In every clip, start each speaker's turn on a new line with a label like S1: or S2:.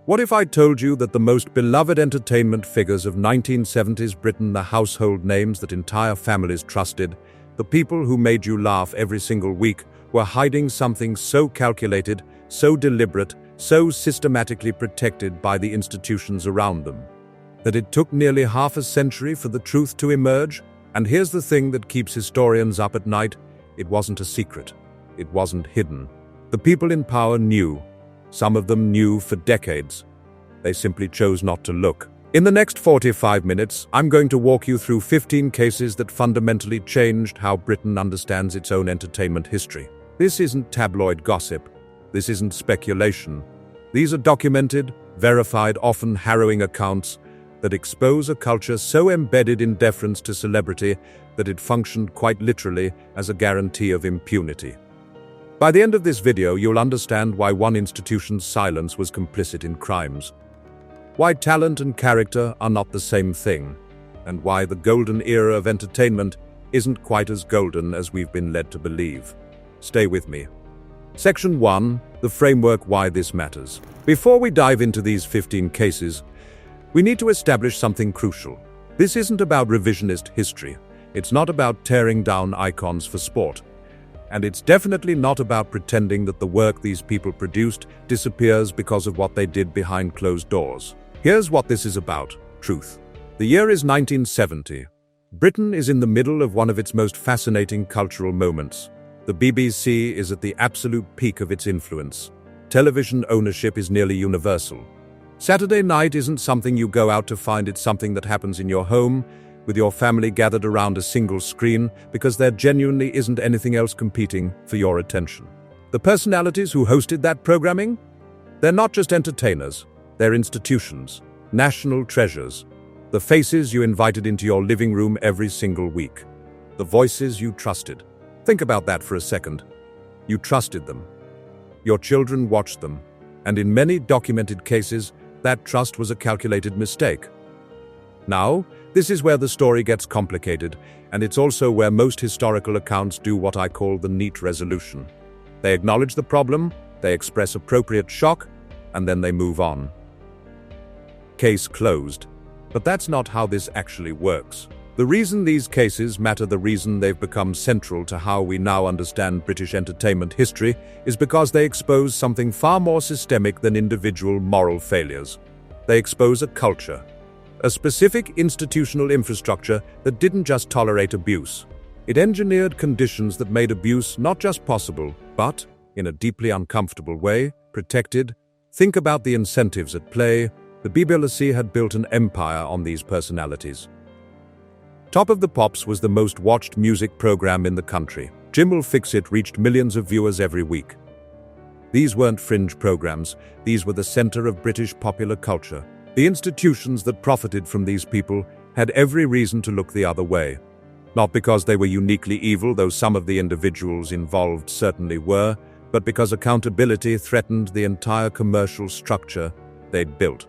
S1: What if I told you that the most beloved entertainment figures of 1970s Britain, the household names that entire families trusted, the people who made you laugh every single week, were hiding something so calculated, so deliberate, so systematically protected by the institutions around them, that it took nearly half a century for the truth to emerge? And here's the thing that keeps historians up at night: it wasn't a secret. It wasn't hidden. The people in power knew. Some of them knew for decades. They simply chose not to look. In the next 45 minutes, I'm going to walk you through 15 cases that fundamentally changed how Britain understands its own entertainment history. This isn't tabloid gossip. This isn't speculation. These are documented, verified, often harrowing accounts that expose a culture so embedded in deference to celebrity that it functioned quite literally as a guarantee of impunity. By the end of this video, you'll understand why one institution's silence was complicit in crimes, why talent and character are not the same thing, and why the golden era of entertainment isn't quite as golden as we've been led to believe. Stay with me. Section 1. The framework why this matters. Before we dive into these 15 cases, we need to establish something crucial. This isn't about revisionist history. It's not about tearing down icons for sport. And it's definitely not about pretending that the work these people produced disappears because of what they did behind closed doors. Here's what this is about: truth. The year is 1970. Britain is in the middle of one of its most fascinating cultural moments. The BBC is at the absolute peak of its influence. Television ownership is nearly universal. Saturday night isn't something you go out to find, it's something that happens in your home, with your family gathered around a single screen, because there genuinely isn't anything else competing for your attention. The personalities who hosted that programming? They're not just entertainers, they're institutions, national treasures, the faces you invited into your living room every single week, the voices you trusted. Think about that for a second. You trusted them. Your children watched them, and in many documented cases, that trust was a calculated mistake. Now, this is where the story gets complicated, and it's also where most historical accounts do what I call the neat resolution. They acknowledge the problem, they express appropriate shock, and then they move on. Case closed. But that's not how this actually works. The reason these cases matter, the reason they've become central to how we now understand British entertainment history, is because they expose something far more systemic than individual moral failures. They expose a culture, a specific institutional infrastructure that didn't just tolerate abuse. It engineered conditions that made abuse not just possible, but, in a deeply uncomfortable way, protected. Think about the incentives at play. The BBC had built an empire on these personalities. Top of the Pops was the most watched music program in the country. Jim Will Fix It reached millions of viewers every week. These weren't fringe programs, these were the center of British popular culture. The institutions that profited from these people had every reason to look the other way. Not because they were uniquely evil, though some of the individuals involved certainly were, but because accountability threatened the entire commercial structure they'd built.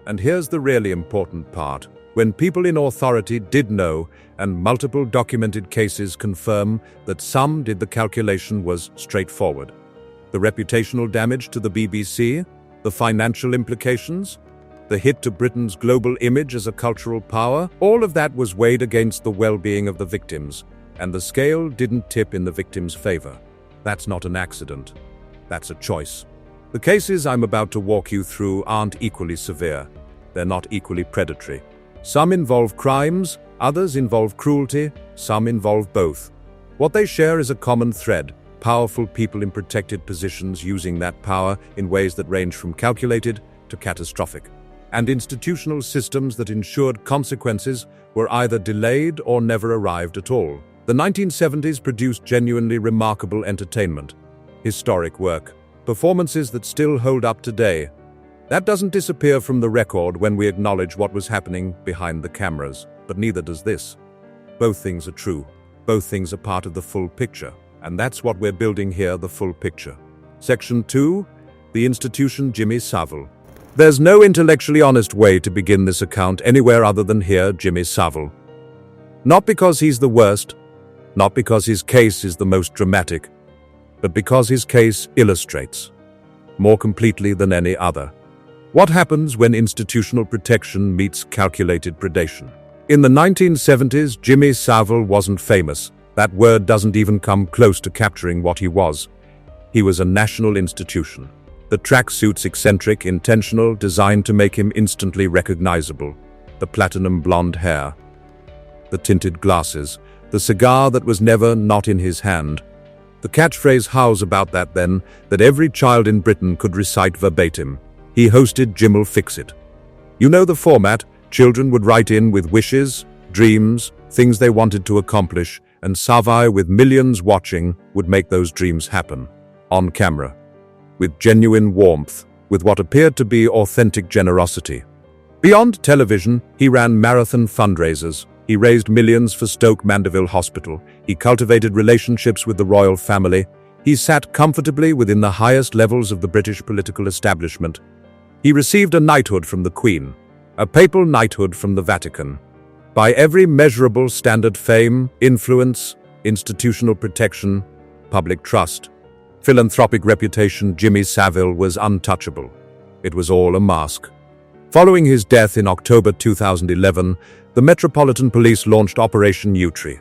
S1: And here's the really important part. When people in authority did know, and multiple documented cases confirm that some did, the calculation was straightforward. The reputational damage to the BBC, the financial implications, the hit to Britain's global image as a cultural power, all of that was weighed against the well-being of the victims, and the scale didn't tip in the victims' favor. That's not an accident. That's a choice. The cases I'm about to walk you through aren't equally severe. They're not equally predatory. Some involve crimes, others involve cruelty, some involve both. What they share is a common thread: powerful people in protected positions using that power in ways that range from calculated to catastrophic, and institutional systems that ensured consequences were either delayed or never arrived at all. The 1970s produced genuinely remarkable entertainment, historic work, performances that still hold up today. That doesn't disappear from the record when we acknowledge what was happening behind the cameras, but neither does this. Both things are true. Both things are part of the full picture, and that's what we're building here, the full picture. Section 2, the institution Jimmy Savile. There's no intellectually honest way to begin this account anywhere other than here, Jimmy Savile. Not because he's the worst, not because his case is the most dramatic, but because his case illustrates, more completely than any other, What happens when institutional protection meets calculated predation? In the 1970s, Jimmy Savile wasn't famous. That word doesn't even come close to capturing what he was. He was a national institution. The tracksuit's eccentric, intentional, designed to make him instantly recognizable. The platinum blonde hair, the tinted glasses, the cigar that was never not in his hand. The catchphrase "How's about that then?" that every child in Britain could recite verbatim. He hosted Jim'll Fix It. You know the format. Children would write in with wishes, dreams, things they wanted to accomplish, and Savile, with millions watching, would make those dreams happen. On camera. With genuine warmth, with what appeared to be authentic generosity. Beyond television, he ran marathon fundraisers. He raised millions for Stoke Mandeville Hospital. He cultivated relationships with the royal family. He sat comfortably within the highest levels of the British political establishment. He received a knighthood from the Queen, a papal knighthood from the Vatican. By every measurable standard, fame, influence, institutional protection, public trust, philanthropic reputation, Jimmy Savile was untouchable. It was all a mask. Following his death in October 2011, the Metropolitan Police launched Operation Yewtree.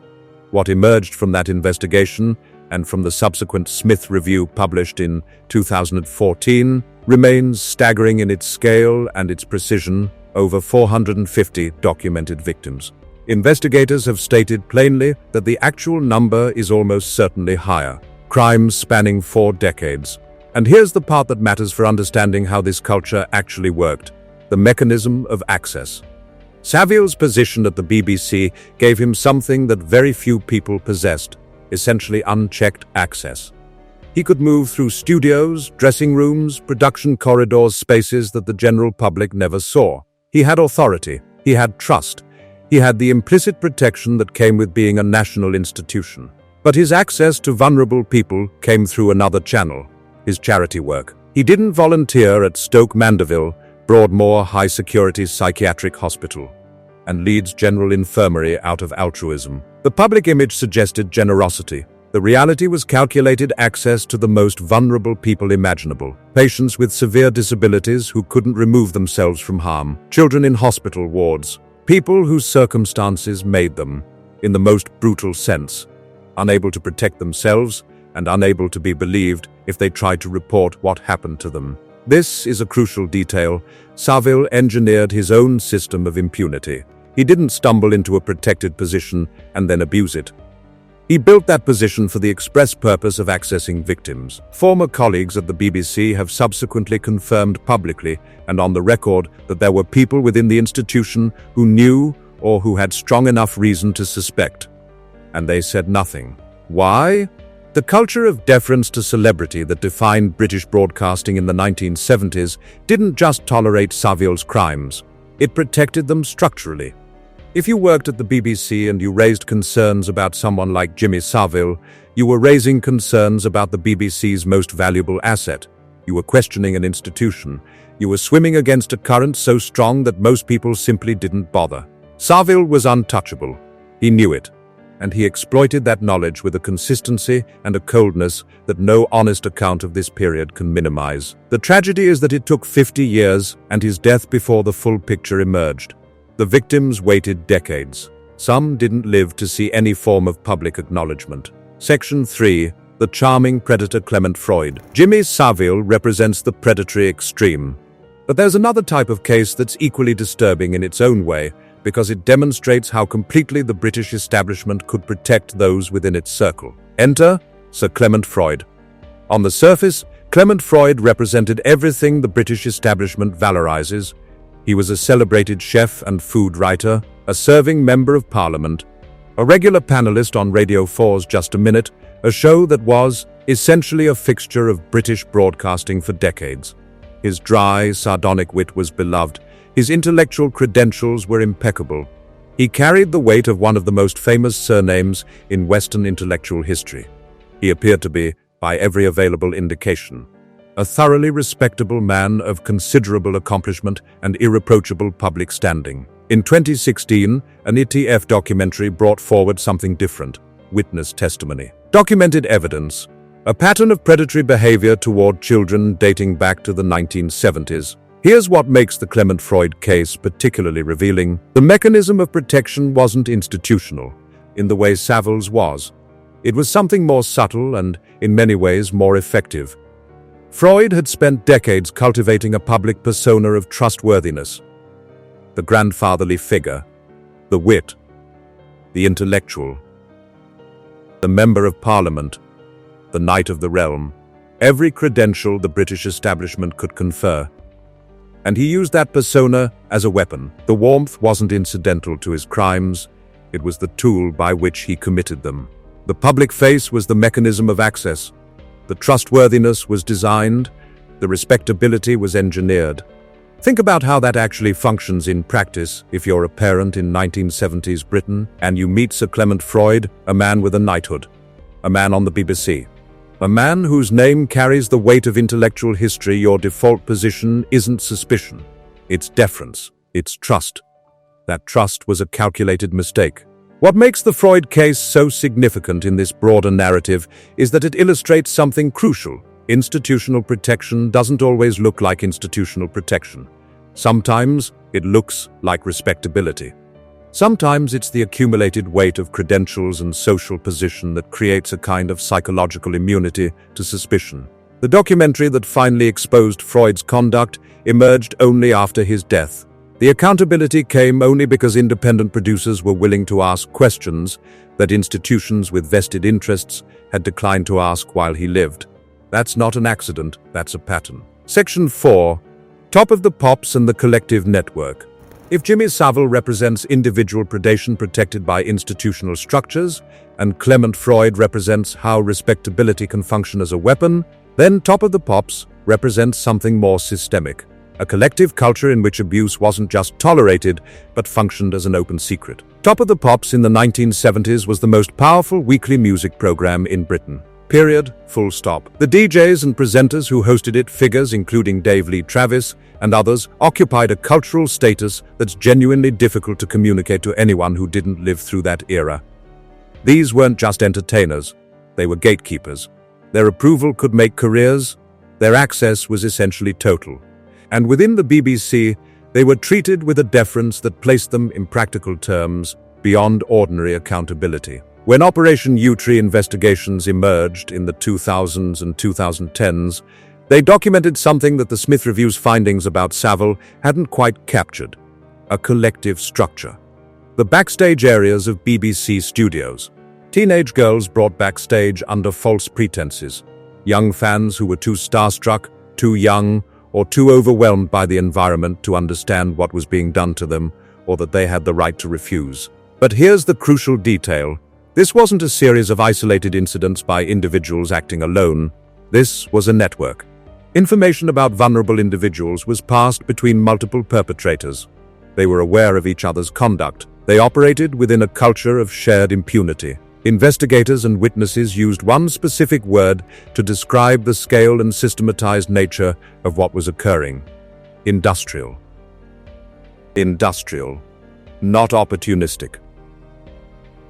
S1: What emerged from that investigation, and from the subsequent Smith Review published in 2014, remains staggering in its scale and its precision. Over 450 documented victims. Investigators have stated plainly that the actual number is almost certainly higher. Crimes spanning 4 decades. And here's the part that matters for understanding how this culture actually worked: the mechanism of access. Savile's position at the BBC gave him something that very few people possessed, essentially unchecked access. He could move through studios, dressing rooms, production corridors, spaces that the general public never saw. He had authority, he had trust, he had the implicit protection that came with being a national institution. But his access to vulnerable people came through another channel: his charity work. He didn't volunteer at Stoke Mandeville, Broadmoor High-Security Psychiatric Hospital, and Leeds General Infirmary out of altruism. The public image suggested generosity. The reality was calculated access to the most vulnerable people imaginable. Patients with severe disabilities who couldn't remove themselves from harm. Children in hospital wards. People whose circumstances made them, in the most brutal sense, unable to protect themselves and unable to be believed if they tried to report what happened to them. This is a crucial detail. Savile engineered his own system of impunity. He didn't stumble into a protected position and then abuse it. He built that position for the express purpose of accessing victims. Former colleagues at the BBC have subsequently confirmed publicly and on the record that there were people within the institution who knew or who had strong enough reason to suspect. And they said nothing. Why? The culture of deference to celebrity that defined British broadcasting in the 1970s didn't just tolerate Savile's crimes, it protected them structurally. If you worked at the BBC and you raised concerns about someone like Jimmy Savile, you were raising concerns about the BBC's most valuable asset. You were questioning an institution. You were swimming against a current so strong that most people simply didn't bother. Savile was untouchable. He knew it. And he exploited that knowledge with a consistency and a coldness that no honest account of this period can minimize. The tragedy is that it took 50 years and his death before the full picture emerged. The victims waited decades. Some didn't live to see any form of public acknowledgement. Section 3. The charming predator Clement Freud. Jimmy Savile represents the predatory extreme. But there's another type of case that's equally disturbing in its own way, because it demonstrates how completely the British establishment could protect those within its circle. Enter Sir Clement Freud. On the surface, Clement Freud represented everything the British establishment valorizes. He was a celebrated chef and food writer, a serving member of Parliament, a regular panelist on Radio 4's Just a Minute, a show that was essentially a fixture of British broadcasting for decades. His dry, sardonic wit was beloved. His intellectual credentials were impeccable. He carried the weight of one of the most famous surnames in Western intellectual history. He appeared to be, by every available indication, a thoroughly respectable man of considerable accomplishment and irreproachable public standing. In 2016, an ETF documentary brought forward something different: witness testimony. Documented evidence, a pattern of predatory behavior toward children dating back to the 1970s. Here's what makes the Clement Freud case particularly revealing. The mechanism of protection wasn't institutional, in the way Savile's was. It was something more subtle and, in many ways, more effective. Freud had spent decades cultivating a public persona of trustworthiness. The grandfatherly figure, the wit, the intellectual, the member of parliament, the knight of the realm, every credential the British establishment could confer. And he used that persona as a weapon. The warmth wasn't incidental to his crimes, it was the tool by which he committed them. The public face was the mechanism of access. The trustworthiness was designed, the respectability was engineered. Think about how that actually functions in practice if you're a parent in 1970s Britain and you meet Sir Clement Freud, a man with a knighthood, a man on the BBC. A man whose name carries the weight of intellectual history. Your default position isn't suspicion. It's deference. It's trust. That trust was a calculated mistake. What makes the Freud case so significant in this broader narrative is that it illustrates something crucial. Institutional protection doesn't always look like institutional protection. Sometimes it looks like respectability. Sometimes it's the accumulated weight of credentials and social position that creates a kind of psychological immunity to suspicion. The documentary that finally exposed Freud's conduct emerged only after his death. The accountability came only because independent producers were willing to ask questions that institutions with vested interests had declined to ask while he lived. That's not an accident, that's a pattern. Section 4. Top of the Pops and the Collective Network. If Jimmy Savile represents individual predation protected by institutional structures, and Clement Freud represents how respectability can function as a weapon, then Top of the Pops represents something more systemic. A collective culture in which abuse wasn't just tolerated, but functioned as an open secret. Top of the Pops in the 1970s was the most powerful weekly music program in Britain. Period. Full stop. The DJs and presenters who hosted it, figures including Dave Lee Travis and others, occupied a cultural status that's genuinely difficult to communicate to anyone who didn't live through that era. These weren't just entertainers, they were gatekeepers. Their approval could make careers, their access was essentially total. And within the BBC, they were treated with a deference that placed them, in practical terms, beyond ordinary accountability. When Operation Yewtree investigations emerged in the 2000s and 2010s, they documented something that the Smith Review's findings about Savile hadn't quite captured: a collective structure. The backstage areas of BBC studios. Teenage girls brought backstage under false pretenses. Young fans who were too starstruck, too young, or too overwhelmed by the environment to understand what was being done to them, or that they had the right to refuse. But here's the crucial detail. This wasn't a series of isolated incidents by individuals acting alone. This was a network. Information about vulnerable individuals was passed between multiple perpetrators. They were aware of each other's conduct. They operated within a culture of shared impunity. Investigators and witnesses used one specific word to describe the scale and systematized nature of what was occurring: industrial. Industrial. Not opportunistic.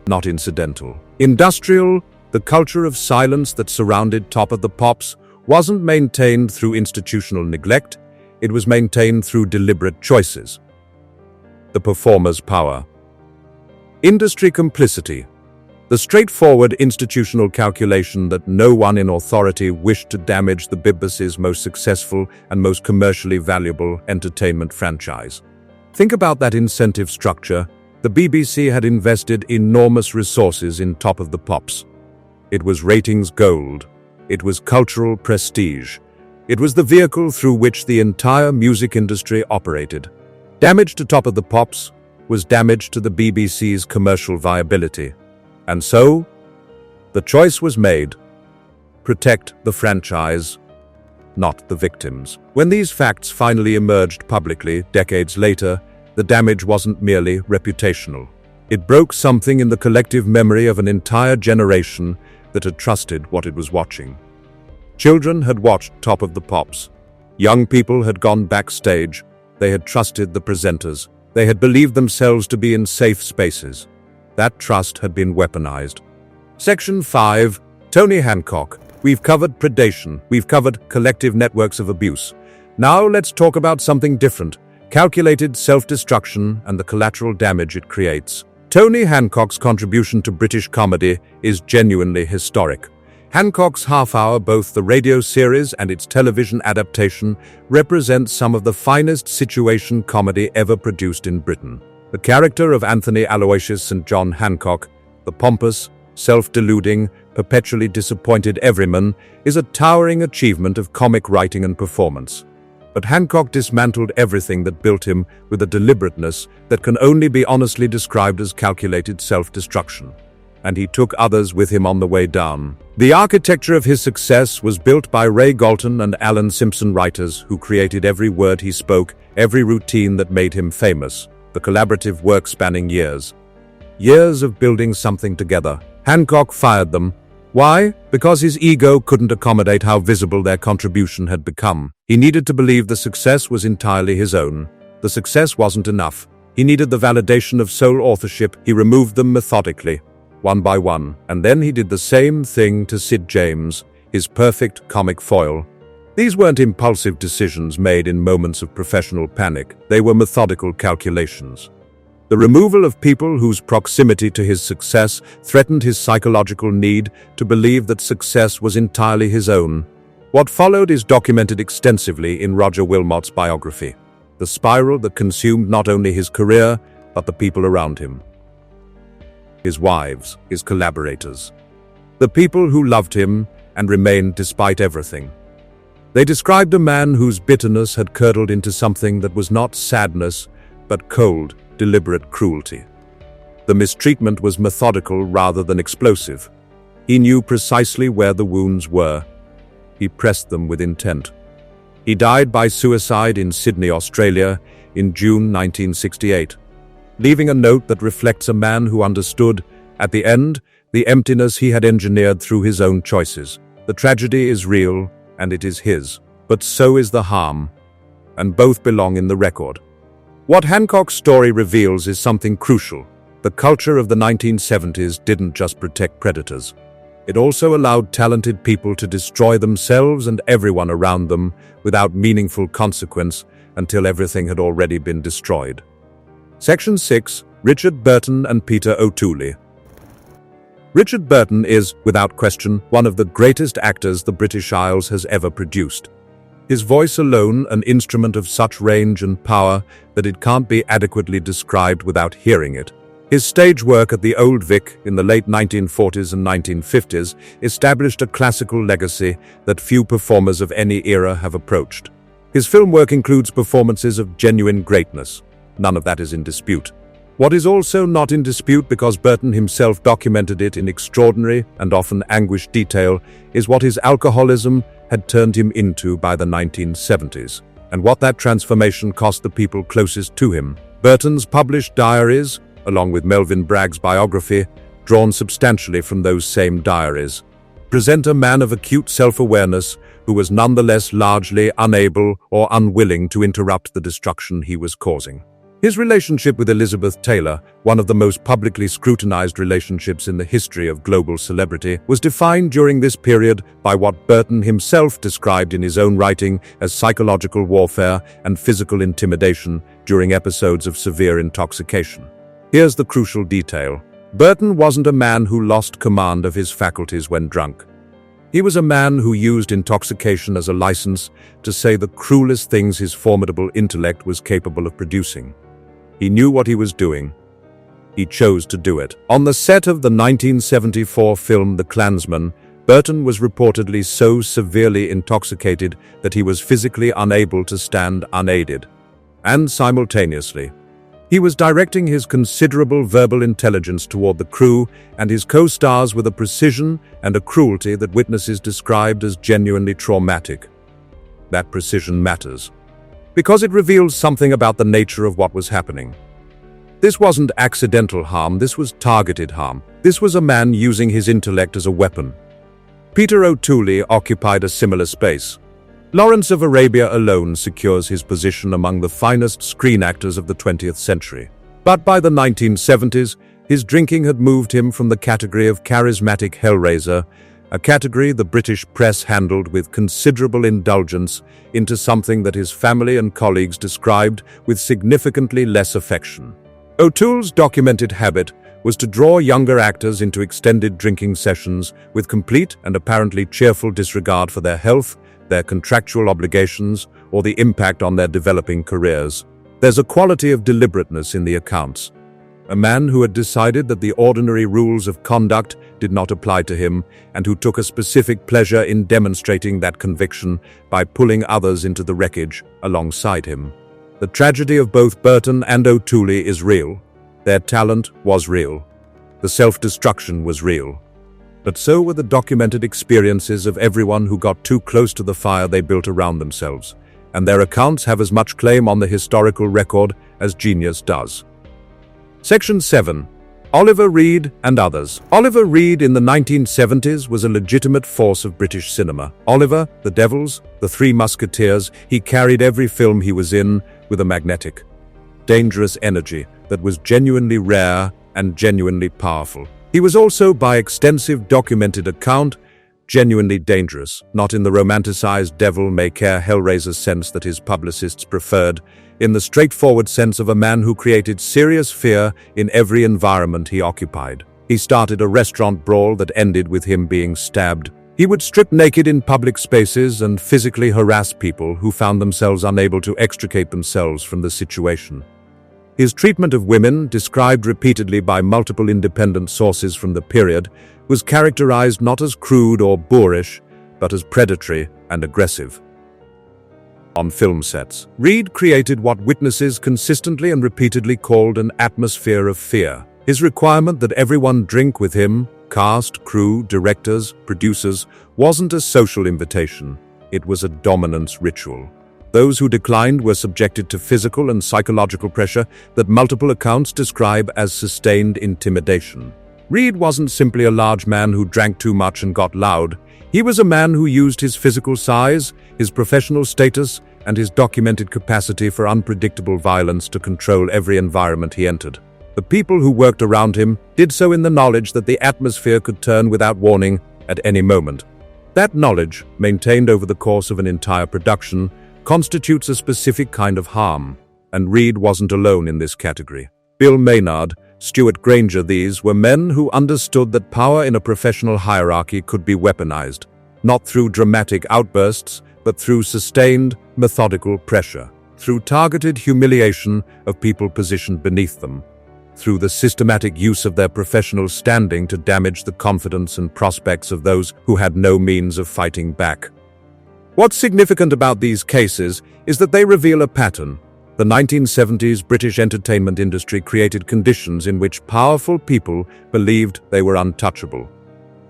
S1: Not incidental. Industrial, the culture of silence that surrounded Top of the Pops, wasn't maintained through institutional neglect, it was maintained through deliberate choices. The performer's power. Industry complicity. The straightforward institutional calculation that no one in authority wished to damage the BBC's most successful and most commercially valuable entertainment franchise. Think about that incentive structure. The BBC had invested enormous resources in Top of the Pops. It was ratings gold. It was cultural prestige. It was the vehicle through which the entire music industry operated. Damage to Top of the Pops was damage to the BBC's commercial viability. And so, the choice was made: protect the franchise, not the victims. When these facts finally emerged publicly, decades later, the damage wasn't merely reputational. It broke something in the collective memory of an entire generation that had trusted what it was watching. Children had watched Top of the Pops. Young people had gone backstage. They had trusted the presenters. They had believed themselves to be in safe spaces. That trust had been weaponized. Section 5. Tony Hancock. We've covered predation. We've covered collective networks of abuse. Now let's talk about something different: calculated self-destruction and the collateral damage it creates. Tony Hancock's contribution to British comedy is genuinely historic. Hancock's half-hour, both the radio series and its television adaptation, represents some of the finest situation comedy ever produced in Britain. The character of Anthony Aloysius St. John Hancock, the pompous, self-deluding, perpetually disappointed everyman, is a towering achievement of comic writing and performance. But Hancock dismantled everything that built him with a deliberateness that can only be honestly described as calculated self-destruction. And he took others with him on the way down. The architecture of his success was built by Ray Galton and Alan Simpson, writers who created every word he spoke, every routine that made him famous. The collaborative work spanning years. Years of building something together. Hancock fired them. Why? Because his ego couldn't accommodate how visible their contribution had become. He needed to believe the success was entirely his own. The success wasn't enough. He needed the validation of sole authorship. He removed them methodically, one by one, and then he did the same thing to Sid James, his perfect comic foil. These weren't impulsive decisions made in moments of professional panic. They were methodical calculations. The removal of people whose proximity to his success threatened his psychological need to believe that success was entirely his own. What followed is documented extensively in Roger Wilmot's biography, the spiral that consumed not only his career, but the people around him. His wives, his collaborators, the people who loved him and remained despite everything. They described a man whose bitterness had curdled into something that was not sadness, but cold, deliberate cruelty. The mistreatment was methodical rather than explosive. He knew precisely where the wounds were. He pressed them with intent. He died by suicide in Sydney, Australia, in June 1968, leaving a note that reflects a man who understood, at the end, the emptiness he had engineered through his own choices. The tragedy is real, and it is his, but so is the harm, and both belong in the record. What Hancock's story reveals is something crucial. The culture of the 1970s didn't just protect predators. It also allowed talented people to destroy themselves and everyone around them without meaningful consequence until everything had already been destroyed. Section 6. Richard Burton and Peter O'Toole. Richard Burton is, without question, one of the greatest actors the British Isles has ever produced. His voice alone, an instrument of such range and power that it can't be adequately described without hearing it. His stage work at the Old Vic in the late 1940s and 1950s established a classical legacy that few performers of any era have approached. His film work includes performances of genuine greatness. None of that is in dispute. What is also not in dispute, because Burton himself documented it in extraordinary and often anguished detail, is what his alcoholism had turned him into by the 1970s, and what that transformation cost the people closest to him. Burton's published diaries, along with Melvyn Bragg's biography, drawn substantially from those same diaries, present a man of acute self-awareness who was nonetheless largely unable or unwilling to interrupt the destruction he was causing. His relationship with Elizabeth Taylor, one of the most publicly scrutinized relationships in the history of global celebrity, was defined during this period by what Burton himself described in his own writing as psychological warfare and physical intimidation during episodes of severe intoxication. Here's the crucial detail. Burton wasn't a man who lost command of his faculties when drunk. He was a man who used intoxication as a license to say the cruelest things his formidable intellect was capable of producing. He knew what he was doing. He chose to do it. On the set of the 1974 film The Klansman, Burton was reportedly so severely intoxicated that he was physically unable to stand unaided. And simultaneously, he was directing his considerable verbal intelligence toward the crew and his co-stars with a precision and a cruelty that witnesses described as genuinely traumatic. That precision matters, because it reveals something about the nature of what was happening. This wasn't accidental harm, this was targeted harm. This was a man using his intellect as a weapon. Peter O'Toole occupied a similar space. Lawrence of Arabia alone secures his position among the finest screen actors of the 20th century. But by the 1970s, his drinking had moved him from the category of charismatic hellraiser a category the British press handled with considerable indulgence into something that his family and colleagues described with significantly less affection. O'Toole's documented habit was to draw younger actors into extended drinking sessions with complete and apparently cheerful disregard for their health, their contractual obligations, or the impact on their developing careers. There's a quality of deliberateness in the accounts. A man who had decided that the ordinary rules of conduct did not apply to him, and who took a specific pleasure in demonstrating that conviction by pulling others into the wreckage alongside him. The tragedy of both Burton and O'Toole is real. Their talent was real. The self-destruction was real. But so were the documented experiences of everyone who got too close to the fire they built around themselves, and their accounts have as much claim on the historical record as genius does. Section 7. Oliver Reed and others. Oliver Reed in the 1970s was a legitimate force of British cinema. Oliver, The Devils, The Three Musketeers, he carried every film he was in with a magnetic, dangerous energy that was genuinely rare and genuinely powerful. He was also, by extensive documented account, genuinely dangerous, not in the romanticized devil-may-care Hellraiser sense that his publicists preferred, in the straightforward sense of a man who created serious fear in every environment he occupied. He started a restaurant brawl that ended with him being stabbed. He would strip naked in public spaces and physically harass people who found themselves unable to extricate themselves from the situation. His treatment of women, described repeatedly by multiple independent sources from the period, was characterized not as crude or boorish, but as predatory and aggressive. On film sets, Reed created what witnesses consistently and repeatedly called an atmosphere of fear. His requirement that everyone drink with him, cast, crew, directors, producers, wasn't a social invitation. It was a dominance ritual. Those who declined were subjected to physical and psychological pressure that multiple accounts describe as sustained intimidation. Reed wasn't simply a large man who drank too much and got loud. He was a man who used his physical size, his professional status, and his documented capacity for unpredictable violence to control every environment he entered. The people who worked around him did so in the knowledge that the atmosphere could turn without warning at any moment. That knowledge, maintained over the course of an entire production, constitutes a specific kind of harm, and Reed wasn't alone in this category. Bill Maynard, Stuart Granger, these were men who understood that power in a professional hierarchy could be weaponized, not through dramatic outbursts, but through sustained, methodical pressure, through targeted humiliation of people positioned beneath them, through the systematic use of their professional standing to damage the confidence and prospects of those who had no means of fighting back. What's significant about these cases is that they reveal a pattern. The 1970s British entertainment industry created conditions in which powerful people believed they were untouchable.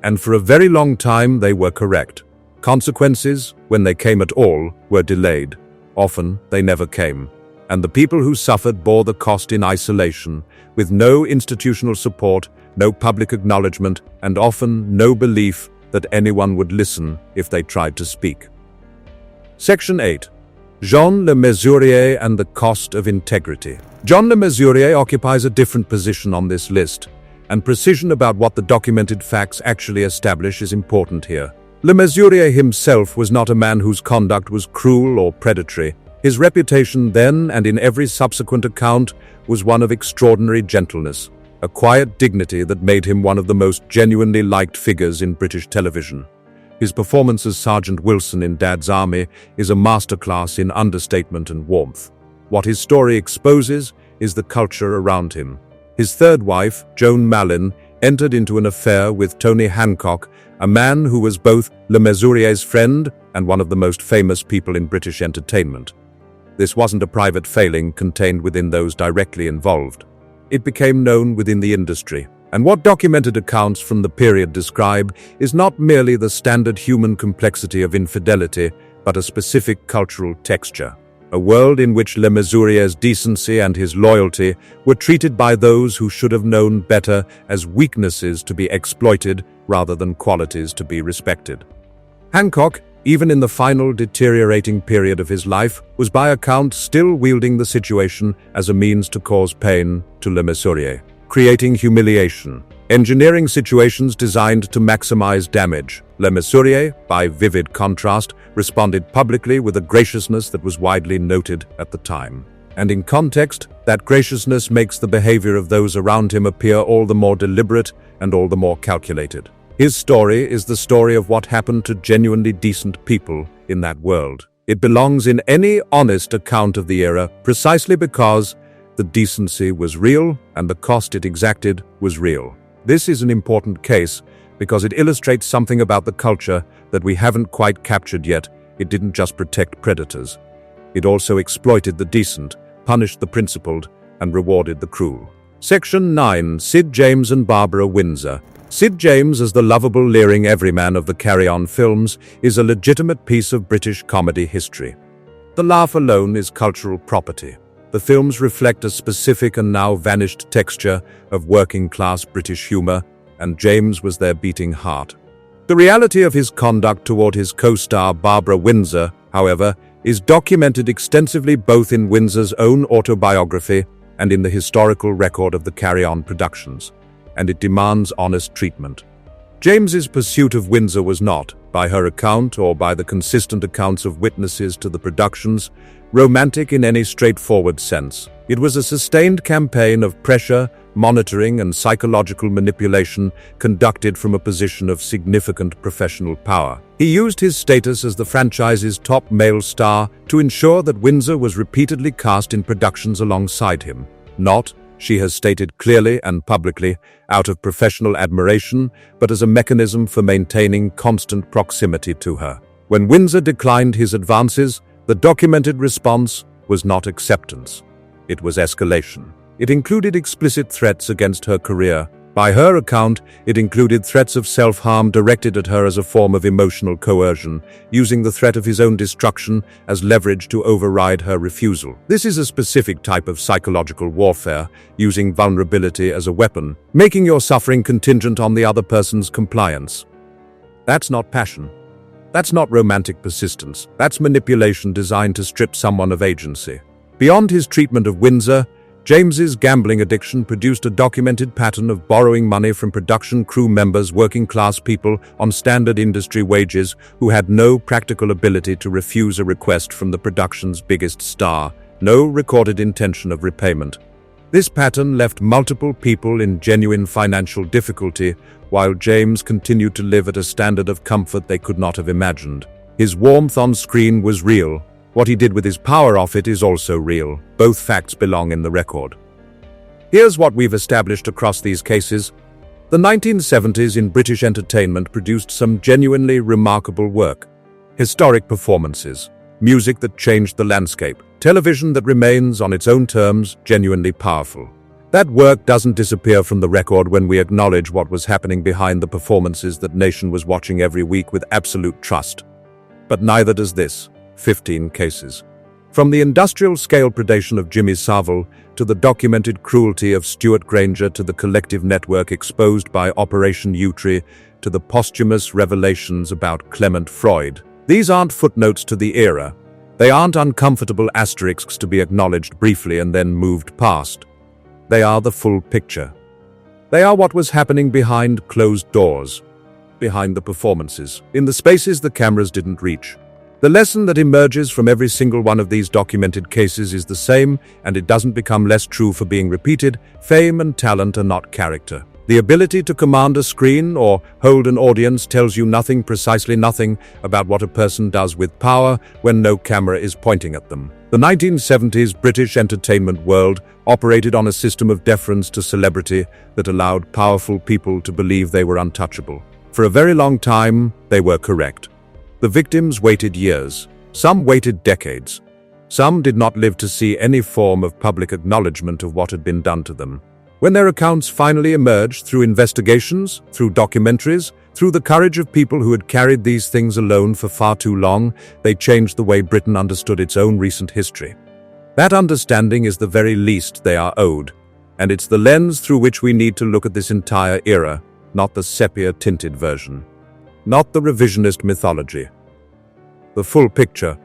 S1: And for a very long time they were correct. Consequences, when they came at all, were delayed. Often they never came. And the people who suffered bore the cost in isolation, with no institutional support, no public acknowledgement, and often no belief that anyone would listen if they tried to speak. Section 8. Jean Le Mesurier and the cost of integrity. Jean Le Mesurier occupies a different position on this list, and precision about what the documented facts actually establish is important here. Le Mesurier himself was not a man whose conduct was cruel or predatory. His reputation then and in every subsequent account was one of extraordinary gentleness, a quiet dignity that made him one of the most genuinely liked figures in British television. His performance as Sergeant Wilson in Dad's Army is a masterclass in understatement and warmth. What his story exposes is the culture around him. His third wife, Joan Mallin, entered into an affair with Tony Hancock, a man who was both Le Mesurier's friend and one of the most famous people in British entertainment. This wasn't a private failing contained within those directly involved. It became known within the industry. And what documented accounts from the period describe is not merely the standard human complexity of infidelity, but a specific cultural texture. A world in which Le Mesurier's decency and his loyalty were treated by those who should have known better as weaknesses to be exploited rather than qualities to be respected. Hancock, even in the final deteriorating period of his life, was by account still wielding the situation as a means to cause pain to Le Mesurier. creating humiliation, engineering situations designed to maximize damage. Le Mesurier, by vivid contrast, responded publicly with a graciousness that was widely noted at the time. And in context, that graciousness makes the behavior of those around him appear all the more deliberate and all the more calculated. His story is the story of what happened to genuinely decent people in that world. It belongs in any honest account of the era precisely because the decency was real and the cost it exacted was real. This is an important case because it illustrates something about the culture that we haven't quite captured yet. It didn't just protect predators. It also exploited the decent, punished the principled, and rewarded the cruel. Section 9. Sid James and Barbara Windsor. Sid James, as the lovable, leering everyman of the Carry On films, is a legitimate piece of British comedy history. The laugh alone is cultural property. The films reflect a specific and now vanished texture of working-class British humour, and James was their beating heart. The reality of his conduct toward his co-star Barbara Windsor, however, is documented extensively both in Windsor's own autobiography and in the historical record of the Carry On productions, and it demands honest treatment. James's pursuit of Windsor was not, by her account or by the consistent accounts of witnesses to the productions, romantic in any straightforward sense. It was a sustained campaign of pressure, monitoring, and psychological manipulation conducted from a position of significant professional power. He used his status as the franchise's top male star to ensure that Windsor was repeatedly cast in productions alongside him. Not, she has stated clearly and publicly, out of professional admiration, but as a mechanism for maintaining constant proximity to her. When Windsor declined his advances, the documented response was not acceptance. It was escalation. It included explicit threats against her career. By her account, it included threats of self-harm directed at her as a form of emotional coercion, using the threat of his own destruction as leverage to override her refusal. This is a specific type of psychological warfare, using vulnerability as a weapon, making your suffering contingent on the other person's compliance. That's not passion. That's not romantic persistence. That's manipulation designed to strip someone of agency. Beyond his treatment of Windsor, James's gambling addiction produced a documented pattern of borrowing money from production crew members, working-class people on standard industry wages who had no practical ability to refuse a request from the production's biggest star, no recorded intention of repayment. This pattern left multiple people in genuine financial difficulty, while James continued to live at a standard of comfort they could not have imagined. His warmth on screen was real. What he did with his power off it is also real. Both facts belong in the record. Here's what we've established across these cases. The 1970s in British entertainment produced some genuinely remarkable work. Historic performances, music that changed the landscape, television that remains, on its own terms, genuinely powerful. That work doesn't disappear from the record when we acknowledge what was happening behind the performances that nation was watching every week with absolute trust. But neither does this. 15 cases. From the industrial-scale predation of Jimmy Savile to the documented cruelty of Stuart Granger to the collective network exposed by Operation Yewtree to the posthumous revelations about Clement Freud. These aren't footnotes to the era. They aren't uncomfortable asterisks to be acknowledged briefly and then moved past. They are the full picture. They are what was happening behind closed doors, behind the performances, in the spaces the cameras didn't reach. The lesson that emerges from every single one of these documented cases is the same, and it doesn't become less true for being repeated. Fame and talent are not character. The ability to command a screen or hold an audience tells you nothing, precisely nothing, about what a person does with power when no camera is pointing at them. The 1970s British entertainment world operated on a system of deference to celebrity that allowed powerful people to believe they were untouchable. For a very long time, they were correct. The victims waited years. Some waited decades. Some did not live to see any form of public acknowledgement of what had been done to them. When their accounts finally emerged through investigations, through documentaries, through the courage of people who had carried these things alone for far too long, they changed the way Britain understood its own recent history. That understanding is the very least they are owed, and it's the lens through which we need to look at this entire era, not the sepia-tinted version. Not the revisionist mythology. The full picture,